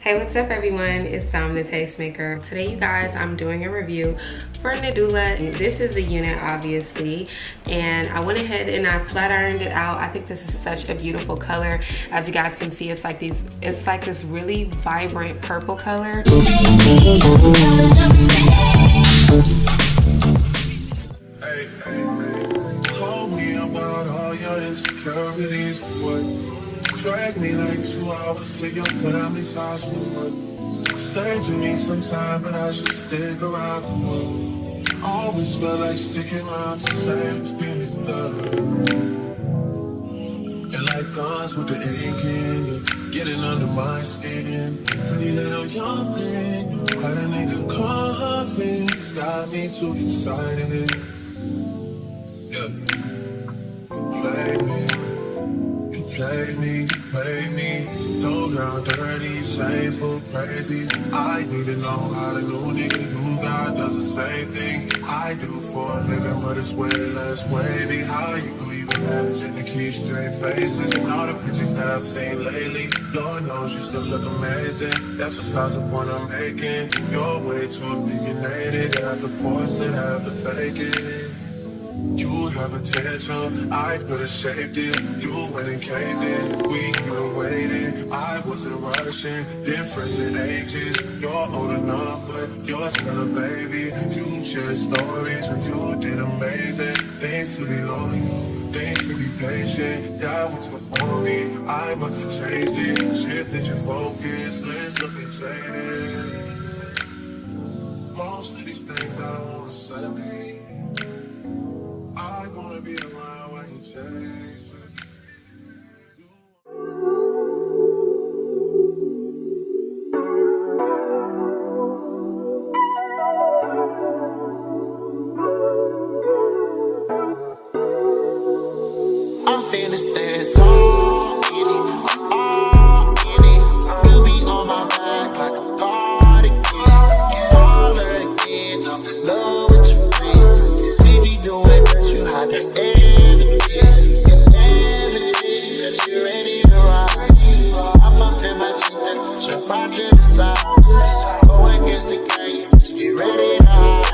Hey, what's up everyone? It's Dom the Tastemaker. Today you guys, I'm doing a review for Nadula. This is the unit obviously, and I went ahead and I flat ironed it out. I think this is such a beautiful color. As you guys can see, it's like this really vibrant purple color. Told me about all your insecurities, what? Drag me like 2 hours to your family's house for what? Say to me sometime, but I should stick around for what? Always felt like sticking around the same experience, love. And like guns with the aching, you're getting under my skin. Pretty little young thing, had a nigga confidence, got me too excited. Play me, low down, dirty, shameful, crazy. I need to know how the new nigga you got does the same thing I do for a living, but it's way less wavy. How you even managing to keep straight faces and all the pictures that I've seen lately? Lord knows you still look amazing. That's besides the point I'm making. You're way too opinionated. I have to force it, I have to fake it. You have potential, I could've shaped it. You went and caved in, we could've waited. I wasn't rushing, difference in ages. You're old enough, but you're still a baby. You shared stories when you did amazing. Things to be loyal, things to be patient. That was before me, I must have changed it. Shifted your focus, let's look and jaded. Most of these things I don't wanna say. I wanna be around when you chase it. I'm finna stand tall in it, all in it. You be on my back like a cardigan. All again, I'm in love with your friend. We be doing that, you hide the evidence. It's evident that you're ready to ride. I'm up in my Jeep and put your back to the side. Go against the game, just be ready to hide.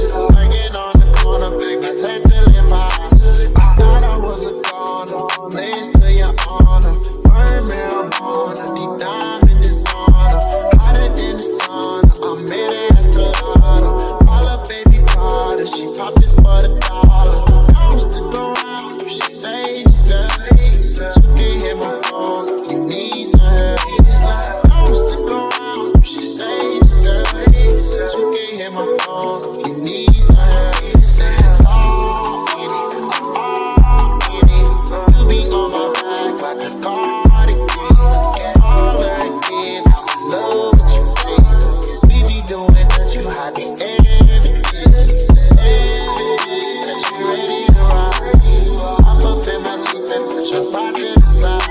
Swinging on the corner, big my tape till it pops. I thought I was a goner, legs to your honor. Burn marijuana, deep dive in the sauna. Hotter than the sauna, I'm made it as a lot. Follow baby Prada, she popped it for the dollar. Don't stick around, she say, you can hit my phone if you need some help. Don't stick around, she say, you can hit my phone if you need some help. All in it, all in it. You be on my back like a cardigan. All again, I'm in love with your friend. We be doing that, you hide the evidence. It's evident that you ready to ride. I'm up in my Jeep and put your back to the side.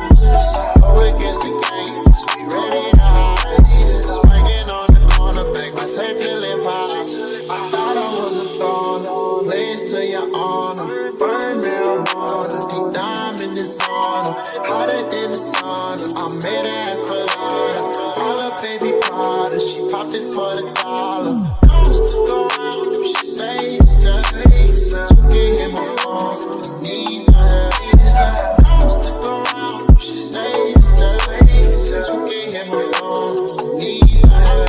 Go against the game, just be ready to hide. Swinging on the corner, bang my tape till it pops. I thought I was a goner, legs to your honor. Burn marijuana, deep dive in the sauna. Hotter than the sauna, I made it as a lot. All up baby Prada, she popped it for the dollar. Don't stick around, she say, you can hit my phone if you need some help. Don't stick around, she say, you can hit my phone if you need some help.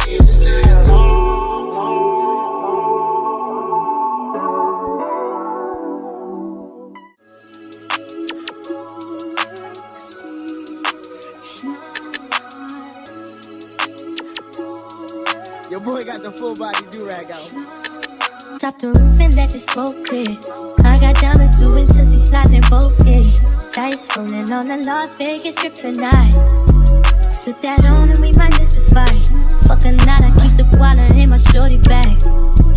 Your boy got the full body do-rag out. Drop the roof and let the smoke clear. I got diamonds doing sissy slides in both ears. Dice rolling on the Las Vegas strip tonight. Slip that on and we might miss the fight. Fuck a night, I keep the koala in my shorty bag.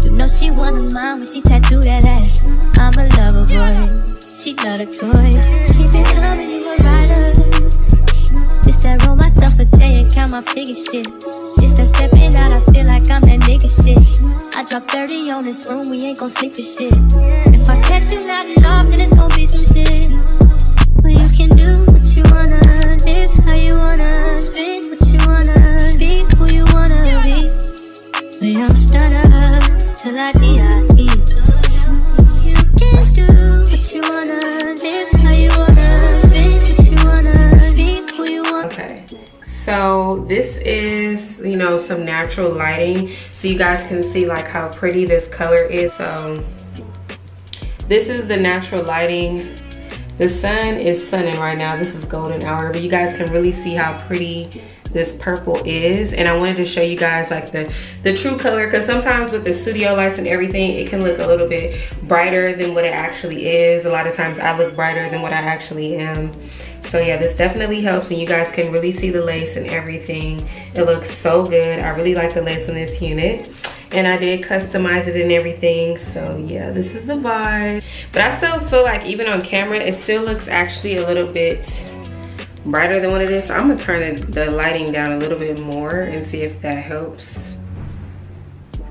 You know she one of mine when she tattoo that ass. I'm a lover boy, she love the toys. Keep it coming, you a rider. Just that roll myself a day and count my figure shit. Just that stepping out, I feel like I'm that nigga shit. I drop 30 on this room, we ain't gon' sleep for shit. If I catch you not enough, then it's gon' be some shit. Well, you can do what you wanna, live how you wanna, spit what you wanna, be don't stutter till I D.I.E. You can do what you wanna, live how you wanna, spin what you wanna, be who you want. Okay, so this is, you know, some natural lighting so you guys can see like how pretty this color is. So this is the natural lighting. The sun is sunning right now. This is golden hour, but you guys can really see how pretty this purple is. And I wanted to show you guys like the true color, because sometimes with the studio lights and everything, it can look a little bit brighter than what it actually is. A lot of times I look brighter than what I actually am. So yeah, this definitely helps, and you guys can really see the lace and everything. It looks so good. I really like the lace on this unit, and I did customize it and everything. So yeah, this is the vibe. But I still feel like even on camera, it still looks actually a little bit brighter than what it is. So I'm gonna turn the lighting down a little bit more and see if that helps.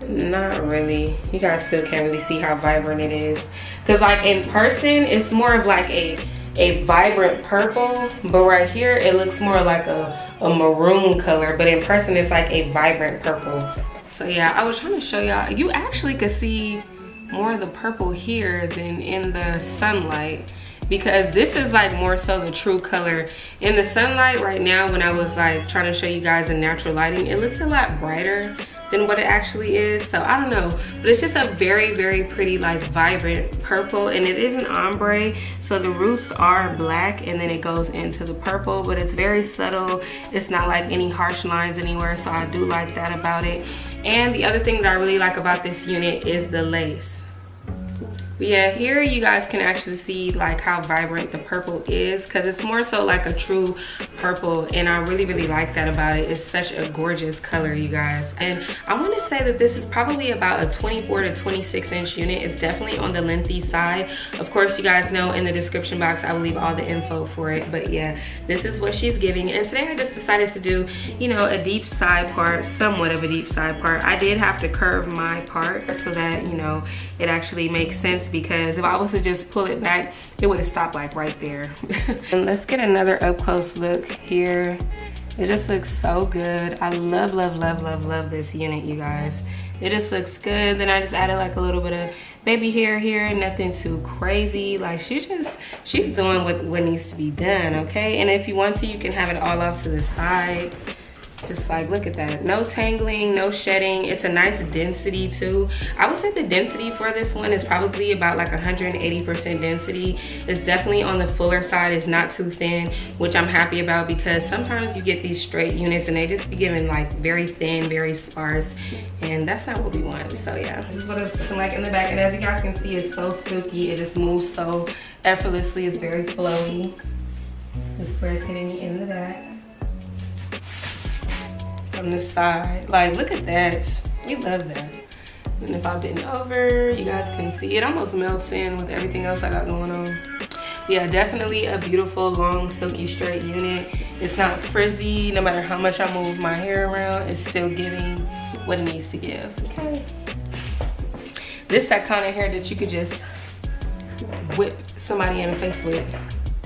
Not really. You guys still can't really see how vibrant it is, because like in person it's more of like a vibrant purple, but right here it looks more like a maroon color, but in person it's like a vibrant purple. So yeah, I was trying to show y'all, you actually could see more of the purple here than in the sunlight, because this is like more so the true color. In the sunlight right now, when I was like trying to show you guys the natural lighting, it looks a lot brighter than what it actually is. So I don't know, but it's just a very, very pretty like vibrant purple, and it is an ombre, so the roots are black and then it goes into the purple, but it's very subtle. It's not like any harsh lines anywhere, so I do like that about it. And the other thing that I really like about this unit is the lace. But yeah, here you guys can actually see like how vibrant the purple is, because it's more so like a true purple, and I really, really like that about it. It's such a gorgeous color, you guys. And I want to say that this is probably about a 24 to 26 inch unit. It's definitely on the lengthy side. Of course, you guys know in the description box I will leave all the info for it. But yeah, this is what she's giving. And today I just decided to do, you know, a deep side part, somewhat of a deep side part. I did have to curve my part so that, you know, it actually makes sense, because if I was to just pull it back, it would have stopped like right there. And let's get another up close look here. It just looks so good. I love, love, love, love, love this unit, you guys. It just looks good. Then I just added like a little bit of baby hair here, nothing too crazy. Like she's doing what needs to be done, okay? And if you want to, you can have it all off to the side. Just like, look at that. No tangling, no shedding. It's a nice density too. I would say the density for this one is probably about like 180% density. It's definitely on the fuller side. It's not too thin, which I'm happy about, because sometimes you get these straight units and they just be giving like very thin, very sparse, and that's not what we want. So yeah, this is what it's looking like in the back. And as you guys can see, it's so silky. It just moves so effortlessly. It's very flowy. This is where it's hitting me in the back. From the side, like look at that. We love that. And if I bend over, you guys can see it almost melts in with everything else I got going on. Yeah, definitely a beautiful long silky straight unit. It's not frizzy. No matter how much I move my hair around, it's still giving what it needs to give. Okay, this that kind of hair that you could just whip somebody in the face with,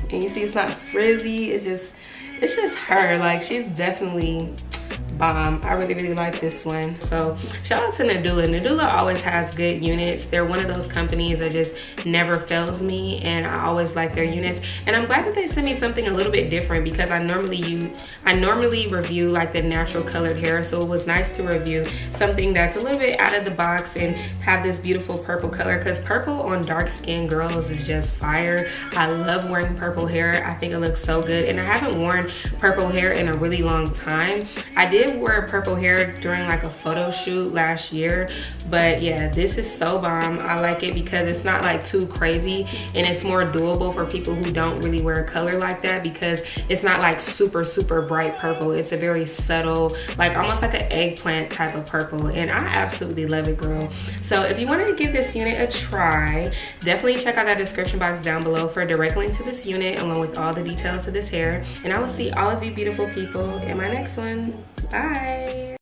and you see it's not frizzy. It's just her. Like she's definitely bomb. I really, really like this one. So shout out to Nadula. Nadula always has good units. They're one of those companies that just never fails me, and I always like their units. And I'm glad that they sent me something a little bit different, because I normally review like the natural colored hair, so it was nice to review something that's a little bit out of the box and have this beautiful purple color, because purple on dark skinned girls is just fire. I love wearing purple hair. I think it looks so good, and I haven't worn purple hair in a really long time. I did wear purple hair during like a photo shoot last year, but yeah, this is so bomb. I like it because it's not like too crazy, and it's more doable for people who don't really wear color like that, because it's not like super, super bright purple. It's a very subtle, like almost like an eggplant type of purple, and I absolutely love it, girl. So if you wanted to give this unit a try, definitely check out that description box down below for a direct link to this unit along with all the details of this hair, and I will see all of you beautiful people in my next one. Bye.